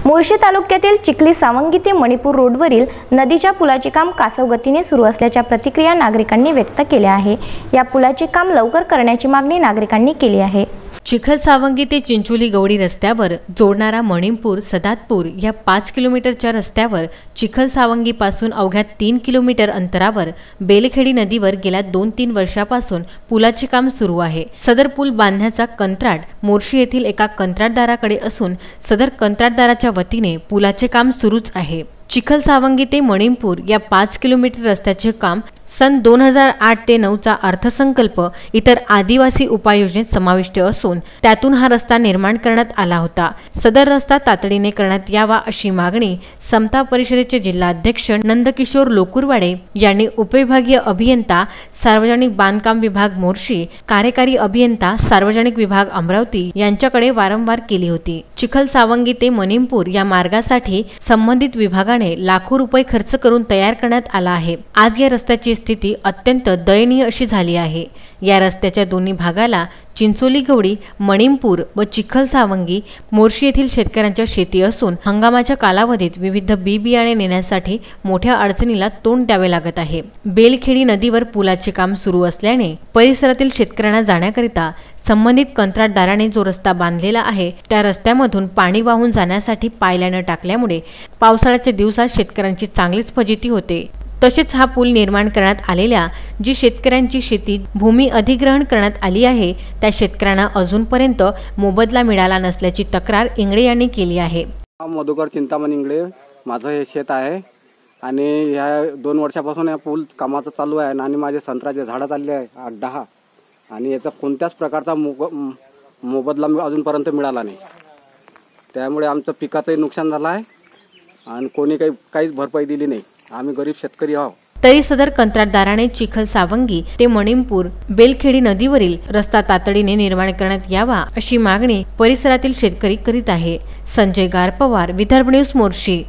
मोर्शी तालुक्यातील चिखली सावंगी ते मणिपूर रोडवरील नदीच्या पुलाचे काम कासव गतीने सुरू असल्याच्या प्रतिक्रिया नागरिकांनी व्यक्त केल्या आहे। या पुलाचे काम लवकर करण्याची मागणी नागरिकांनी केली आहे। चिखल सावंगी ते चिंचोली गवडी रस्त्यावर जोडणारा मणिपूर सदातपूर या 5 किलोमीटरच्या रस्त्यावर चिखल सावंगी पासून अवघ्या 3 किलोमीटर अंतरावर बेलखेडी नदीवर गेल्या 2-3 वर्षापासून पुलाचे काम सुरू आहे। सदर पूल बांधण्याचा कंत्राट मोर्शी येथील एका कंत्राटदाराकडे असून सदर कंत्राटदाराच्या वतीने पुलाचे काम सुरूच आहे। चिखल सावंगी ते मणिपूर या 5 किलोमीटर रस्त्याचे काम सन 2008 ते 9 चा अर्थसंकल्प इतर आदिवासी उपाययोजनेत समाविष्ट असून त्यातून हा रस्ता निर्माण करण्यात आला होता। सदर रस्ता तातडीने करण्यात यावा अशी मागणी समता परिषदेचे जिल्हाध्यक्ष नंदकिशोर लोकुरवाडे यांनी उपविभागीय अभियंता सार्वजनिक बांधकाम विभाग मोर्शी, कार्यकारी अभियंता सार्वजनिक विभाग अमरावती यांच्याकडे वारंवार केली होती। चिखल सावंगी ते मणिपूर या मार्गासाठी संबंधित विभागाने लाखो रुपये खर्च करून तयार करण्यात आला आहे। आज या रस्त्याची स्थिती अत्यंत दयनीय अशी झाली आहे। या रस्त्याच्या दोन्ही भागाला चिंचोली गवडी, मणिपूर व चिखल सावंगी मोर्शी येथील शेतकऱ्यांच्या शेती असून हंगामाच्या कालावधीत विविध बी बियाणे नेण्यासाठी मोठ्या अडचणीला तोंड द्यावे लागत आहे। बेलखेडी नदीवर पुलाचे काम सुरू असल्याने परिसरातील शेतकऱ्यांना जाण्याकरिता संबंधित कंत्राटदाराने जो रस्ता बांधलेला आहे त्या रस्त्यामधून पाणी वाहून जाण्यासाठी पायल्याने टाकल्यामुळे पावसाळ्याच्या दिवसात शेतकऱ्यांची चांगलीच फजिती होते। तसेच हा पूल निर्माण करण्यात आलेल्या जी शेतकऱ्यांची शेती भूमी अधिग्रहण करण्यात आली आहे त्या शेतकऱ्यांना अजूनपर्यंत मोबदला मिळाला नसल्याची तक्रार इंगळे यांनी केली आहे। मधुकर चिंतामणी इंगळे, माझं हे शेत आहे आणि ह्या 2 वर्षापासून या पूल कामाचं चालू आहे आणि माझे संत्र्याचे झाडं चालले आहे 8-10 आणि याचा कोणत्याच प्रकारचा मोबदला अजूनपर्यंत मिळाला नाही। त्यामुळे आमचं पिकाचंही नुकसान झालं आहे आणि कोणी काहीच भरपाई दिली नाही। आम्ही गरीब शेतकरी आहोत। तरी सदर कंत्राटदाराने चिखल सावंगी ते मणिपूर बेलखेडी नदीवरील रस्ता तातडीने निर्माण करण्यात यावा अशी मागणी परिसरातील शेतकरी करीत आहे। संजय गारपवार, विदर्भ न्यूज, मोर्शी।